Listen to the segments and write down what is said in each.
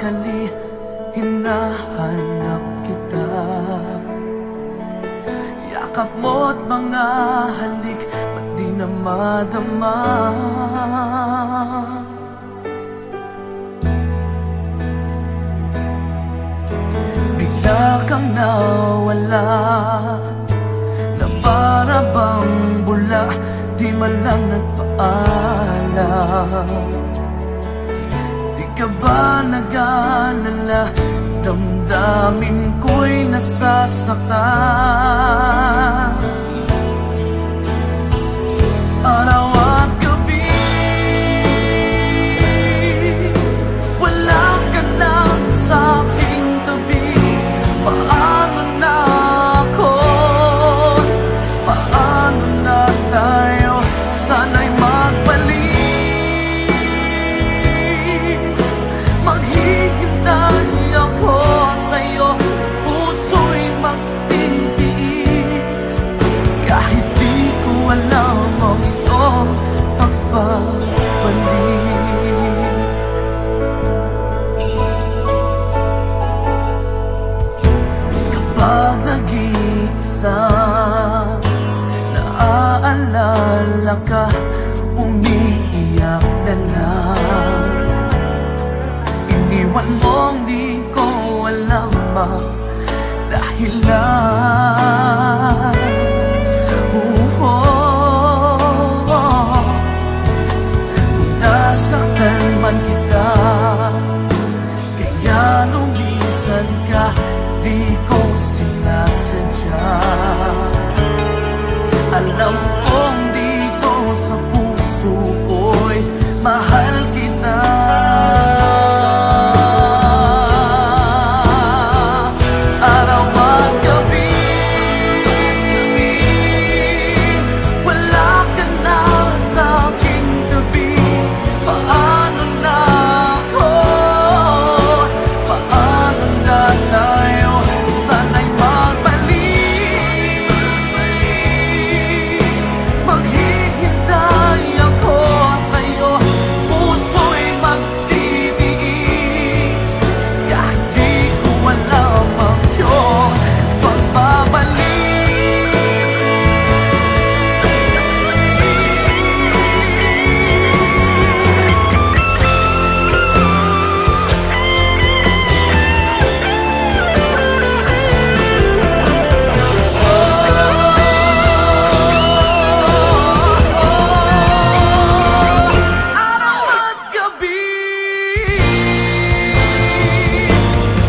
nagmamadali, hinahanap kita. Yakap mo't mga halik, ba't di na madama? Bigla kang nawala, na para bang bula, di man lang nagpaalam. Di ka ba nag-alala, damdamin ko'y nasasaktan. Araw at gabi, wala ka na sa aking tabi. Paano na ako? Paano na tayo? Sana'y magbalik. Maghihintay ako sa'yo, puso'y magtitiis. Kahit di ko alam ang iyong pagbabalik. Kapag nag-iisa, naaalala ka, umiiyak na lang. Iniwan mong di ko alam ang dahilan. Nasaktan man kita, kaya lumisan ka, di ko sinasadya. Alam kong dito sa puso ko'y mahal kita. Araw at gabi, wala ka na sa aking tabi. Paano na ako? Paano na tayo? Sana'y magbalik. Maghihintay ako sa'yo, puso'y magtitiis. Kahit di ko alam ang iyong pagbabalik. Araw at gabi,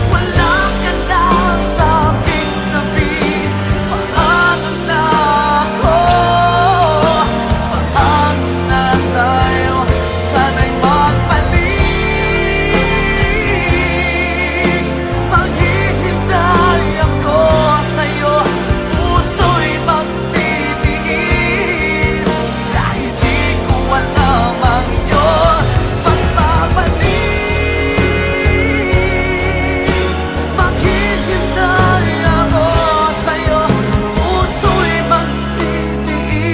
wala ka na sa aking tabi. Paano na ako? Paano na tayo? Sana'y magbalik. Maghihintay ako sa'yo, puso'y magtitiis. Kahit di ko alam ang iyong pagbabalik. Maghihintay ako sa'yo, puso'y magtitiis.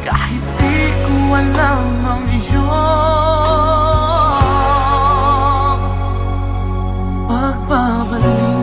Kahit di ko alam ang iyong pagbabalik.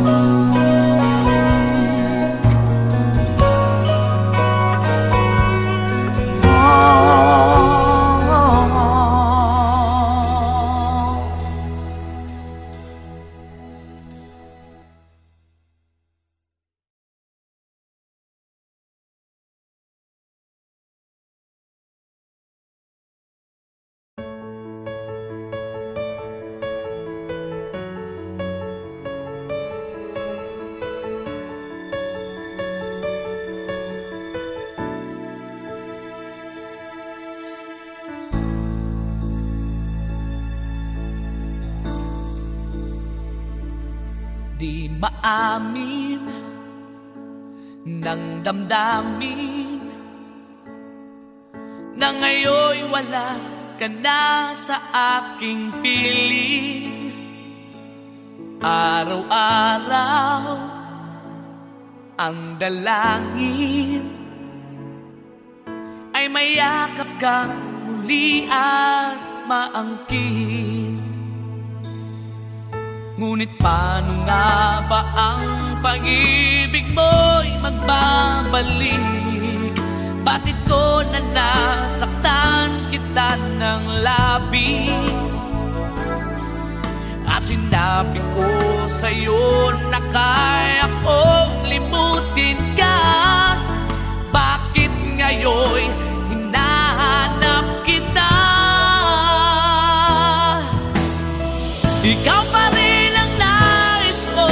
Di maamin ng damdamin na ngayon'y wala ka na sa aking piling. Araw-araw ang dalangin ay mayakap kang muli at maangkin. Ngunit paano nga ba ang pag-ibig mo'y magbabalik? Bakit ko na nasaktan kita ng labis? At sinabi ko sa'yo na kaya kong limutin ka. Bakit ngayon'y hinahanap kita? Ikaw pa rin ang nais ko,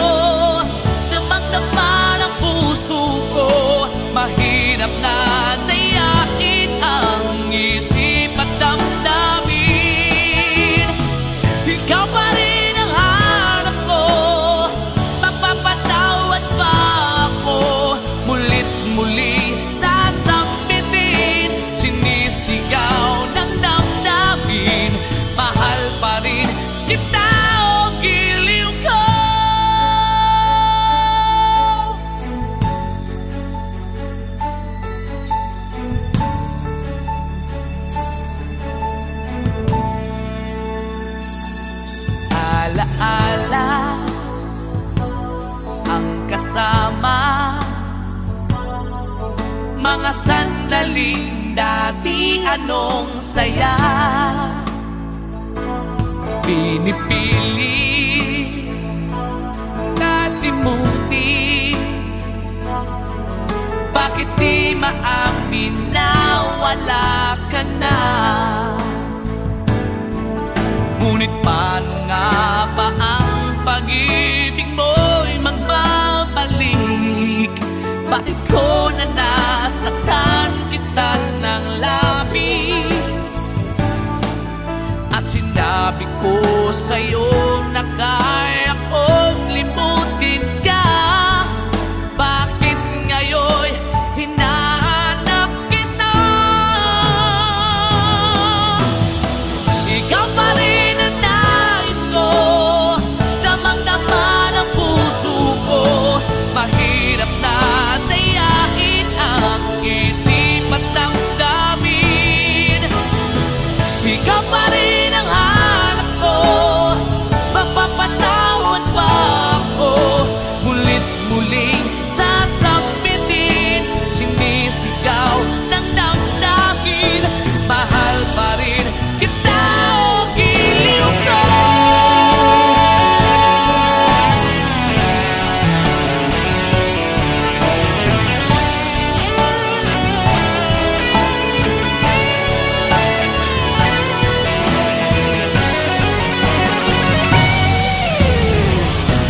damang-dama ng puso ko. Mahirap na dayain ang isip at damdamin. Ikaw pa rin ang hanap ko, mapapatawad pa ako. Mulit muli sasambitin, sinisigaw ng damdamin. Mahal pa rin kita. Alaala ang kasama, mga sandaling dati anong saya. Pinipili kalimutin, bakit di maamin na wala ka na? Ngunit paano nga ba ang pag-ibig mo'y magbabalik? Bakit ko na nasaktan kita ng labis? At sinabi ko sa'yo na kaya kong limutin ka. Bakit ngayon'y hinahanap kita? Ikaw pa rin mahirap na dayain ang isip at damdamin. Ikaw pa rin ang hanap ko, mapapatawad pa ako. Mulit-muling sasambitin, sinisigaw ng damdamin. Mahal pa rin kita o giliw ko.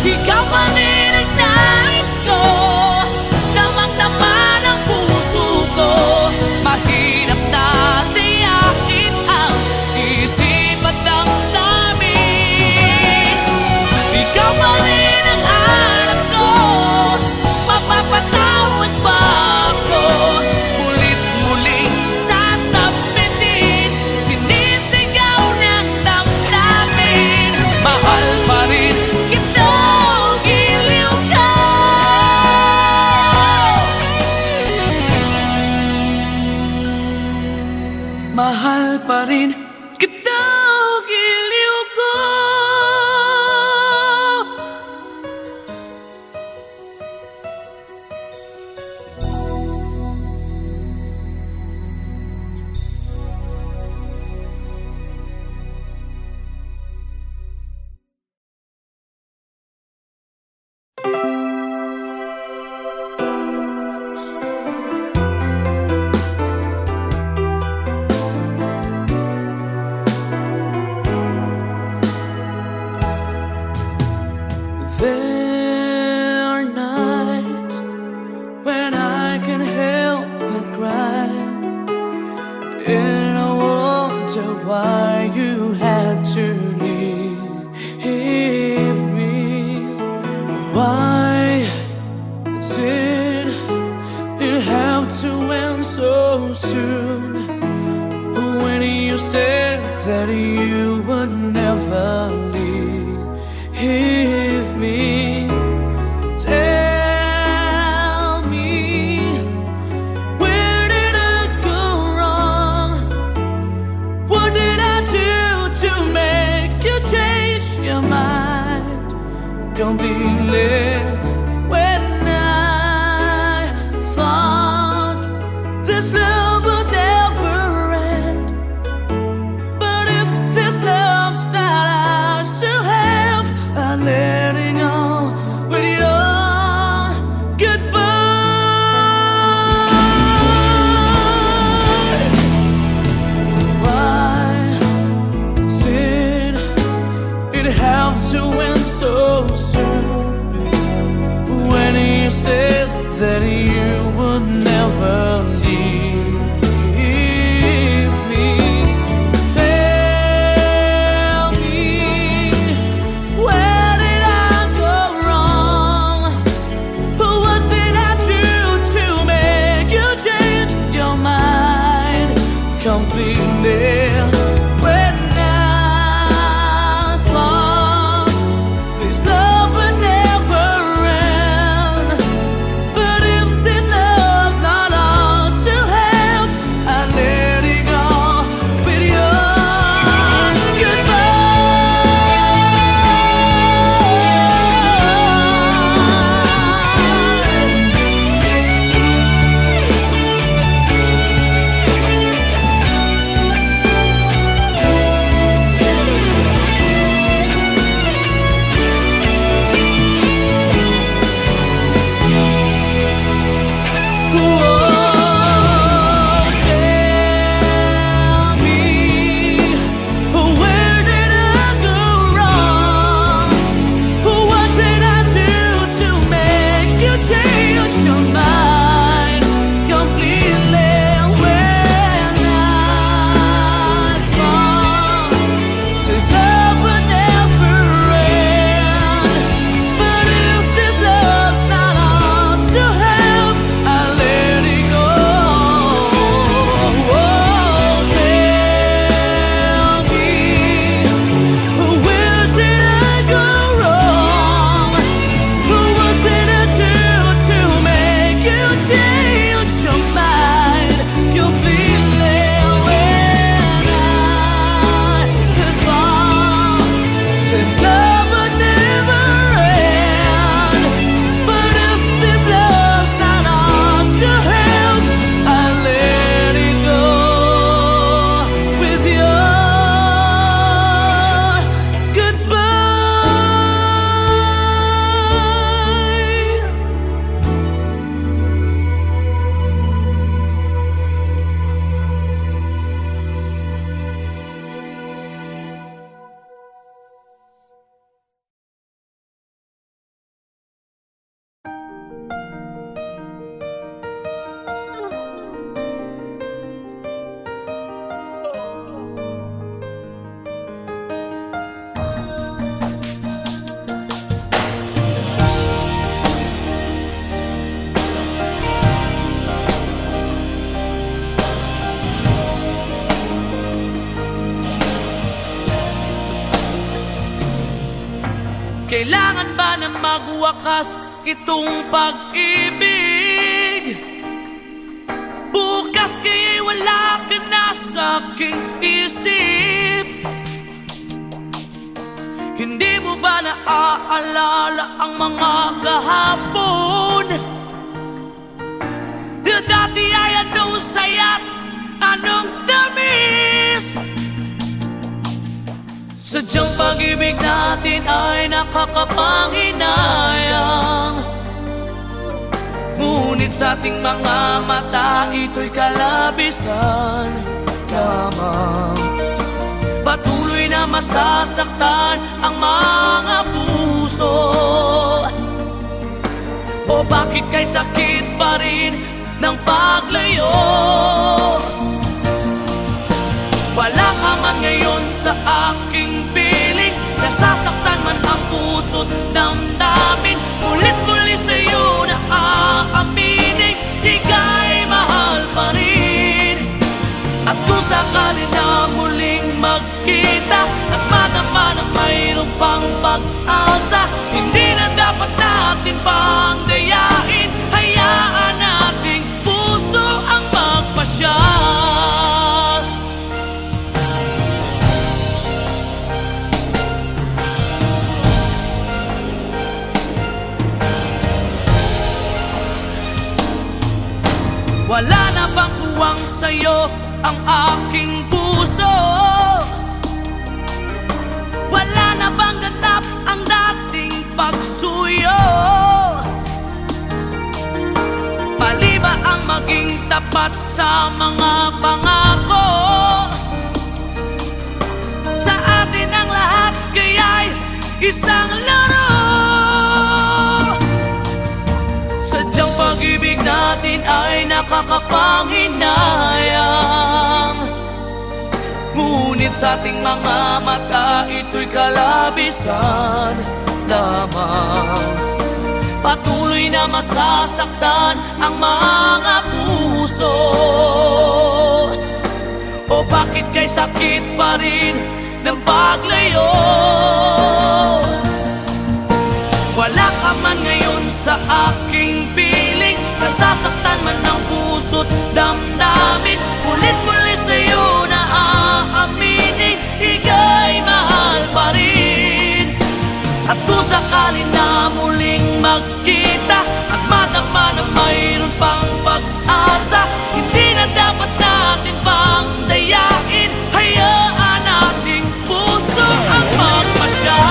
Ikaw pa rin ang nais ko, damang-dama ng puso ko. Mahirap na dayain ang isip at damdamin. Ikaw pa rin ang hanap ko, mapapatawad pa ako. Mulit-muling sasambitin, sinisigaw ng damdamin. Mahal pa rin kita. Mahal pa rin kita o giliw ko. There are nights when I can help but cry, and I wonder why you had to leave me. Why did it have to end so soon? When you said that you would never leave me. Tell me, where did I go wrong? What did I do to make you change your mind? completely. When I thought this love would never end, but if this love's not ours to have, I'm letting go with your goodbye. Why did it have to end so soon? When you said that you would never leave me, tell me, where did I go wrong? What did I do to make you change your mind completely? When I thought this love would never end, but if this love's not ours to have, I let it go with your kailangan ba na magwakas itong pag-ibig? Bukas kaya'y wala ka na sa aking isip. Hindi mo ba naaalala ang mga kahapon? Na dati ay anong saya't anong tamis? Sadyang pag-ibig natin ay nakakapanghinayang, ngunit sa ating mga mata ito'y kalabisan lamang. Patuloy na masasaktan ang mga puso. O bakit kay sakit pa rin ng paglayo? Wala ka man ngayon sa aking piling, nasasaktan man ang puso't damdamin. Ulit-muli sa'yo na aaminin, di ka'y mahal pa rin. At kung sakali na muling magkita at madama na mayroong pang pag-asa, hindi na dapat natin pang dayain. Hayaan nating puso ang magpasya. Wala na bang buwang sa'yo ang aking puso? Wala na bang ganap ang dating pagsuyo? Mali ba ang maging tapat sa mga pangako? Sa atin ang lahat kaya'y isang laro. Sadyang pag-ibig natin ay nakakapanghinayang, ngunit sa ating mga mata ito'y kalabisan lamang. Patuloy na masasaktan ang mga puso. O bakit kay sakit pa rin ng paglayo? Wala ka man ngayon sa aking piling, nasasaktan man ang puso't damdamin. Ulit-muli sa'yo na aaminin, ika'y mahal pa rin. At kung sakali na muling magkita at madama na mayroon pang pag-asa, hindi na dapat natin pang dayain. Hayaan nating puso ang magpasya.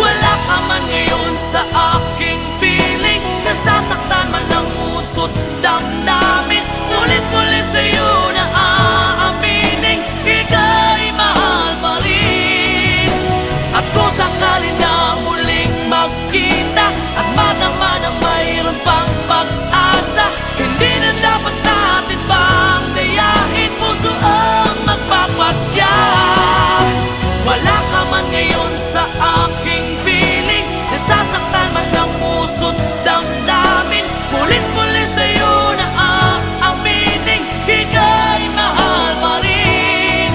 Wala ka man ngayon sa aking piling, nasasaktan man ang puso't damdamin. Ulit-muli sa'yo na aaminin, ika'y mahal pa rin. At kung sakali na muling magkita at madama na mayroon pang pag-asa, hindi na dapat natin pang dayain, puso ang magpapasya. Wala ka man ngayon sa aking piling, nasasaktan man ang puso't damdamin. Ulit-muli sa'yo na aaminin, ika'y mahal pa rin.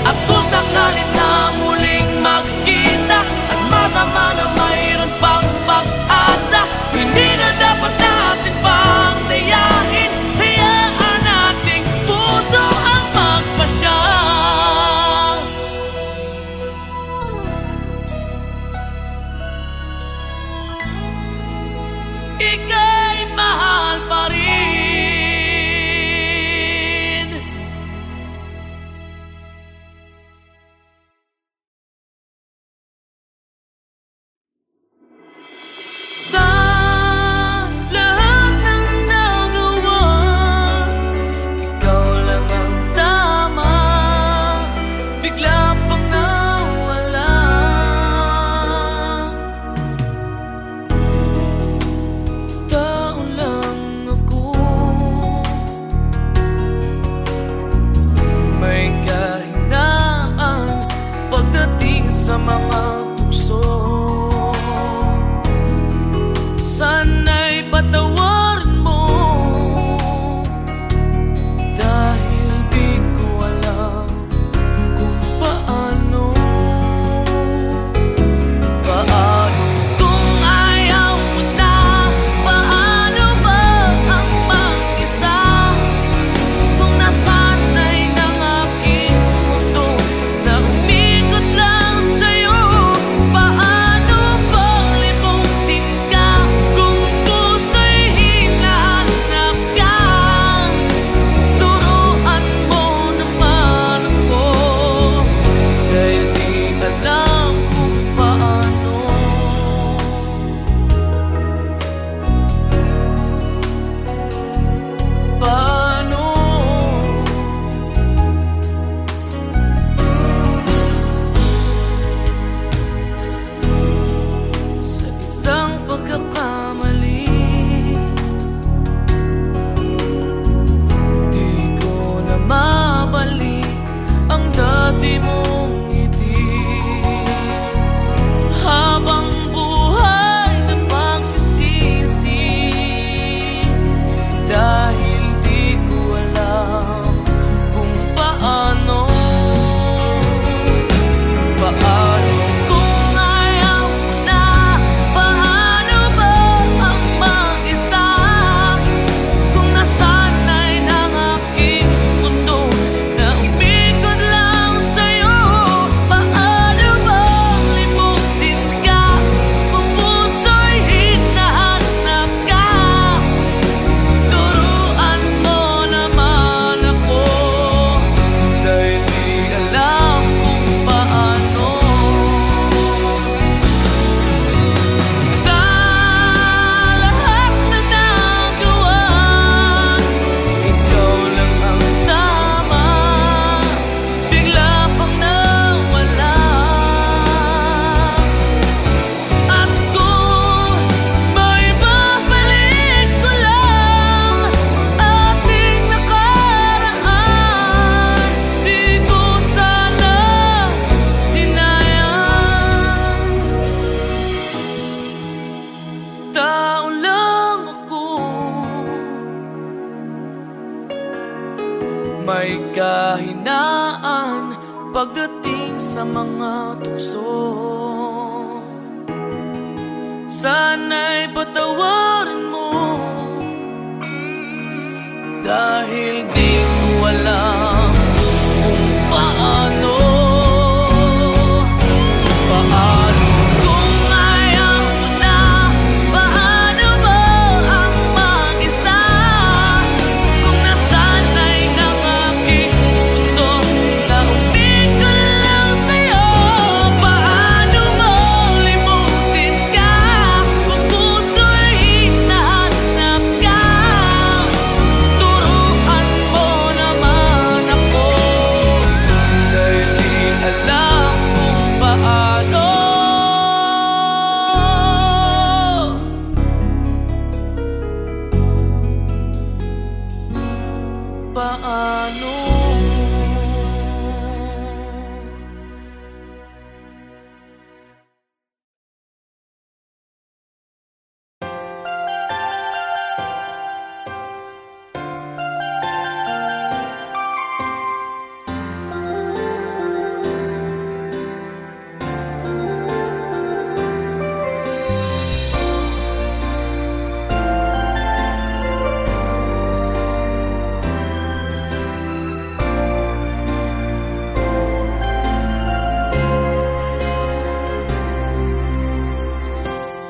At kung sakali na muling magkita at madama na mayroon pang pag-asa, hindi na dapat natin pang dayain. Hayaan nating puso ang magpasya. Ika'y mahal pa rin. Sa lahat ng nagawa, ikaw lang ang tama, bigla pang nawala. may kahinaan pagdating sa mga tukso. Sana'y patawarin mo, dahil di ko alam kung paano. Kung ayaw mo na, paano mo ang mag-isa? Kung nasanay ng aking mundo, naubig ko lang sa'yo. Paano mo limutin ka kung puso'y hinahanap ka? Turuan mo naman ako, dahil di alam kung paano. Paano?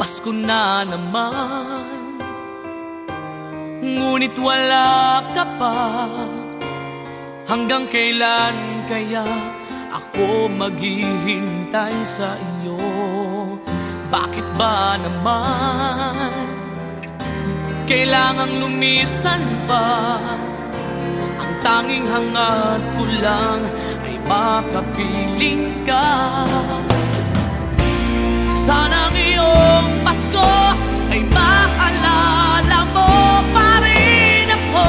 Pasko na naman, ngunit wala ka pa. Hanggang kailan kaya ako maghihintay sa iyo? Bakit ba naman kailangang lumisan pa? Ang tanging hangat ko lang ay makapiling ka. Sana ngayong Pasko ay maalala mo pa rin ako.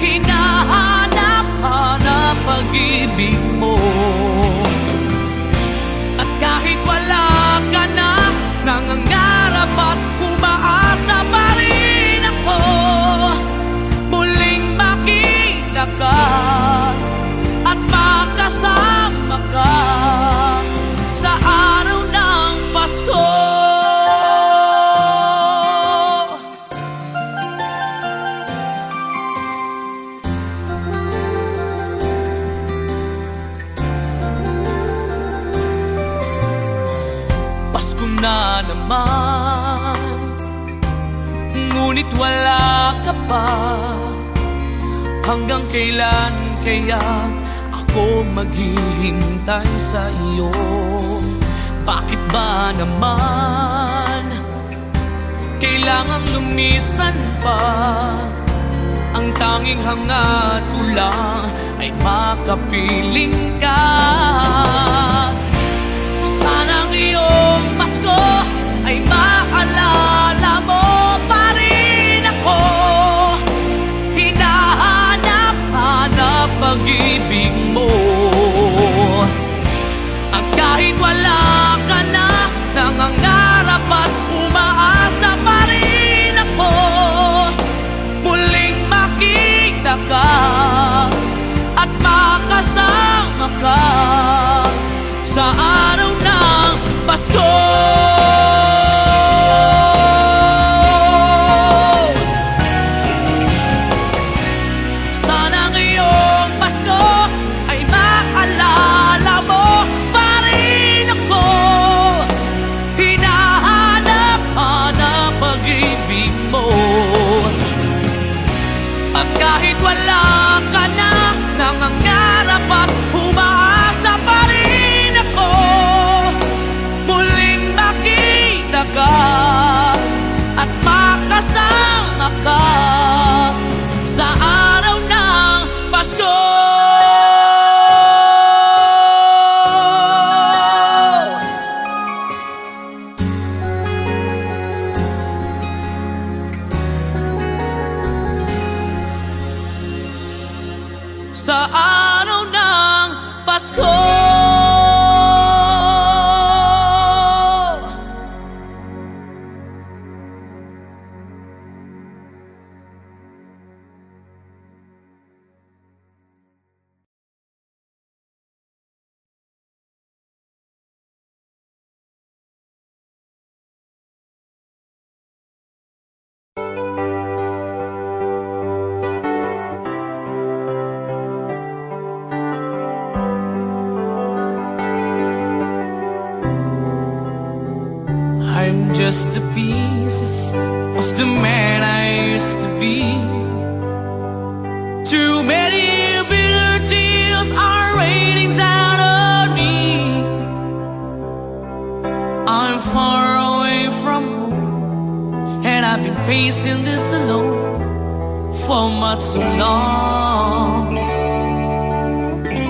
Hinahanap-hanap pag-ibig mo. At kahit wala ka na, nangangarap at umaasa pa rin ako. Muling makita ka at makasama ka sa araw ng Pasko. Pasko na naman, ngunit wala ka pa. Hanggang kailan kaya ako maghihintay sa iyo? Bakit ba naman kailangang lumisan pa? Ang tanging hangat ko lang ay makapiling ka. Sana ngayong Pasko ay maalala mo pa rin ako. Hinahanap-hanap pag-ibig mo. At kahit wala ka na, nangangarap at umaasa pa rin ako. Muling makita ka at makasama ka sa araw ng Pasko. Sana ngayong Pasko ay maalala mo pa rin ako. Hinahanap-hanap pag-ibig mo. At kahit wala ka na, nangangarap at umaasa pa rin ako. Muling makita ka at makasama ka sa araw ng Pasko. Sa araw ng Pasko. I've been facing this alone for much too long.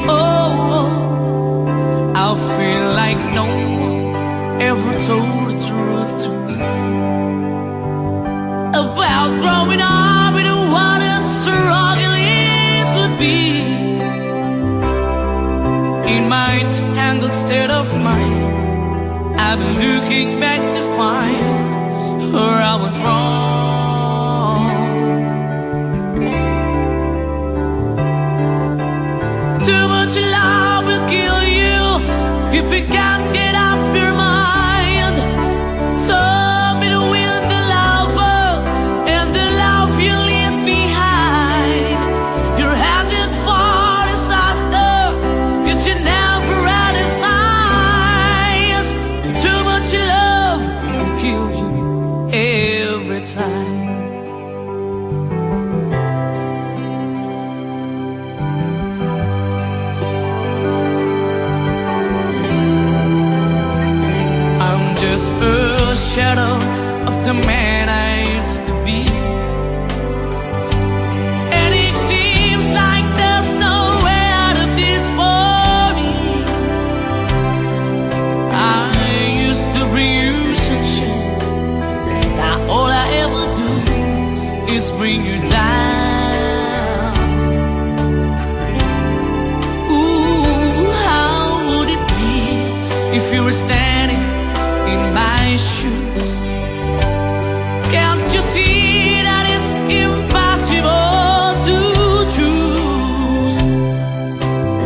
Oh, I feel like no one ever told the truth to me about growing up in what a struggle it would be. In my tangled state of mind, I've been looking back to find where I went wrong. Too much love will kill you if you can't get up your mind. So be the wind, the lover, and the love you leave behind. You're headed for disaster, yes, you never had a signs. Too much love will kill you every time. I'm just a shadow of the man I used to be, and it seems like there's no way out of this for me. I used to bring you sunshine, now all I ever do is bring you down. Ooh, how would it be if you were standing in my shoes? Can't you see that it's impossible to choose?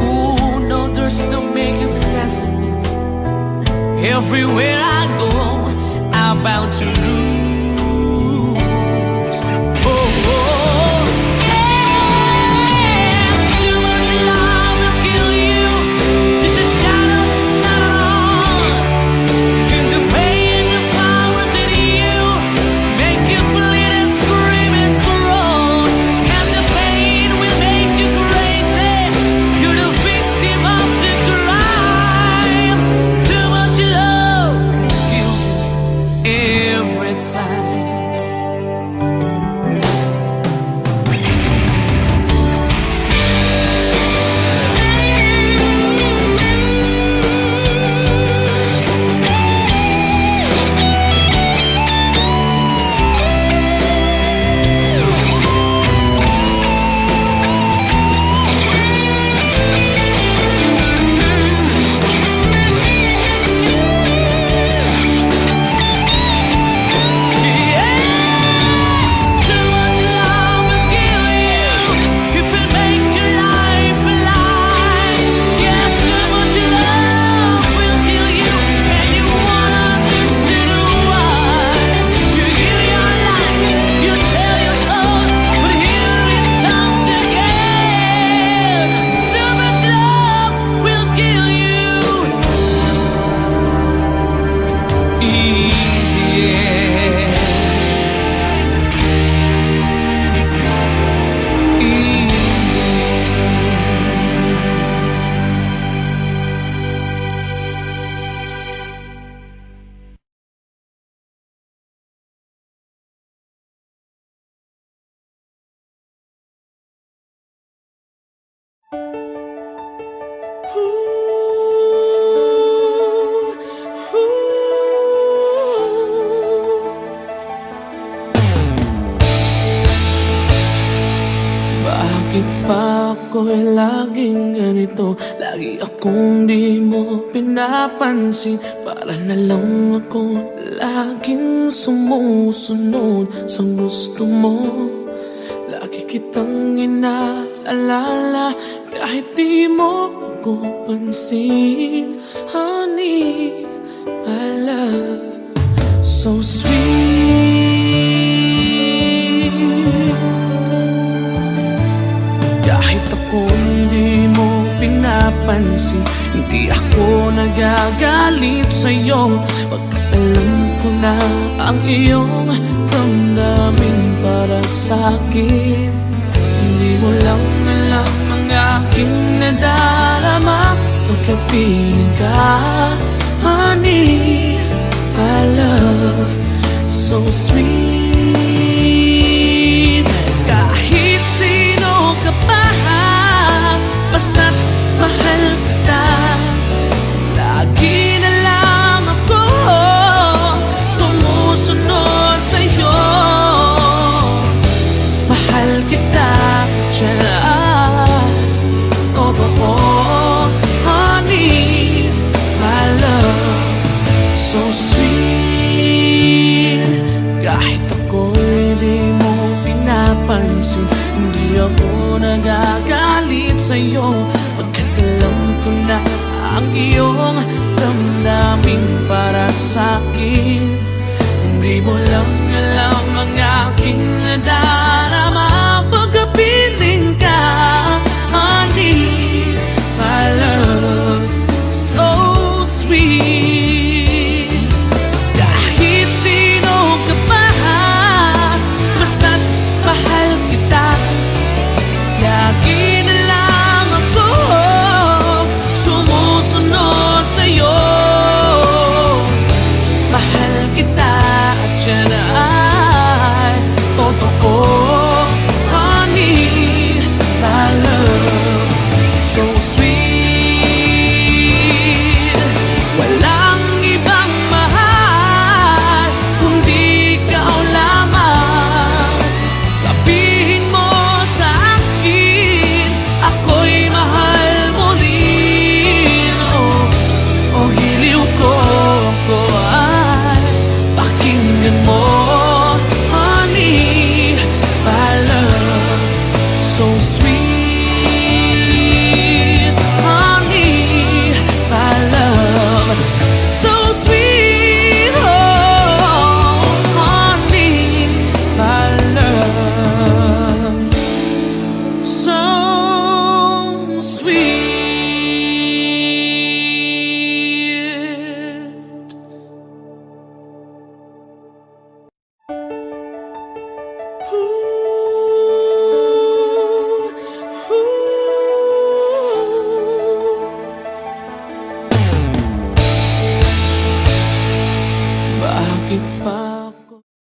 Ooh, no, there's no making sense of me. Everywhere I go, I'm bound to lose. Oh, oh, yeah. Too much love will kill you. Just a shadow's not on. And the pain, the powers in you make you bleed and scream and groan. And the pain will make you crazy. You're the victim of the crime. Too much love kills you every time. Too much love will kill you if it make your life alive. Yes, too much love will kill you, and you won't understand why. You give your life, you tell your soul, but here it comes again. Too much love will kill you. Bakit pa ako'y laging ganito? Lagi akong di mo pinapansin. Para na lang ako laging sumusunod sa gusto mo. Lagi kitang inaalala kahit di mo ako pansin. Honey, my love, so sweet. Kahit ako hindi mo pinapansin, hindi ako nagagalit sa'yo. Pagkat alam ko na ang iyong damdamin para sa'kin. Hindi mo lang alam ang aking nadarama pagkapiling ka. Honey, I love, so sweet. ako nagagalit sa'yo, pagkat alam ko na ang iyong damdamin para sa'kin. Hindi mo lang alam ang aking